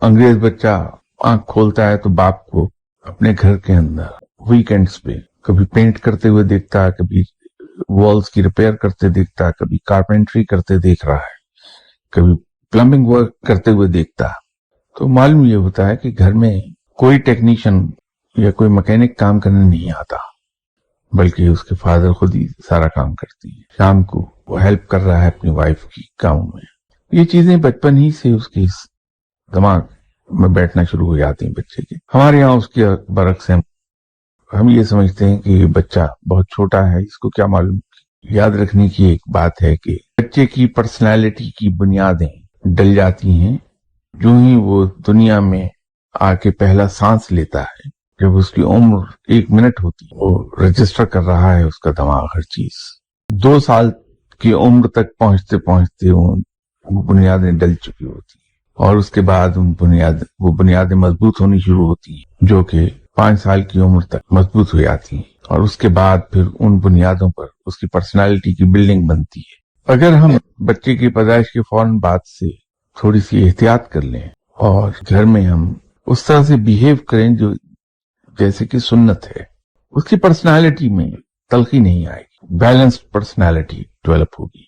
انگریز بچہ آنکھ کھولتا ہے تو باپ کو اپنے گھر کے اندر ویکینڈز پہ کبھی پینٹ کرتے ہوئے دیکھتا ہے، کبھی والز کی ریپیئر کرتے دیکھتا ہے، کبھی کارپینٹری کرتے دیکھ رہا ہے، کبھی پلمبنگ ورک کرتے ہوئے دیکھتا ہے. تو معلوم یہ ہوتا ہے کہ گھر میں کوئی ٹیکنیشین یا کوئی مکینک کام کرنے نہیں آتا، بلکہ اس کے فادر خود ہی سارا کام کرتی ہیں. شام کو وہ ہیلپ کر رہا ہے اپنی وائف کی کاموں میں. یہ چیزیں بچپن ہی سے اس کے دماغ میں بیٹھنا شروع ہو جاتی ہیں بچے کے. ہمارے یہاں اس کے برعکس ہم یہ سمجھتے ہیں کہ یہ بچہ بہت چھوٹا ہے، اس کو کیا معلوم. یاد رکھنے کی ایک بات ہے کہ بچے کی پرسنالٹی کی بنیادیں ڈل جاتی ہیں جو ہی وہ دنیا میں آ کے پہلا سانس لیتا ہے. جب اس کی عمر 1 منٹ ہوتی ہے، وہ رجسٹر کر رہا ہے اس کا دماغ ہر چیز. 2 سال کی عمر تک پہنچتے پہنچتے وہ بنیادیں ڈل چکی ہوتی ہیں، اور اس کے بعد وہ بنیادیں مضبوط ہونی شروع ہوتی ہیں جو کہ 5 سال کی عمر تک مضبوط ہو جاتی ہیں، اور اس کے بعد پھر ان بنیادوں پر اس کی پرسنالٹی کی بلڈنگ بنتی ہے. اگر ہم بچے کی پیدائش کے فوراً بعد سے تھوڑی سی احتیاط کر لیں اور گھر میں ہم اس طرح سے بیہیو کریں جو جیسے کہ سنت ہے، اس کی پرسنالٹی میں تلخی نہیں آئے گی، بیلنسڈ پرسنالٹی ڈیولپ ہوگی.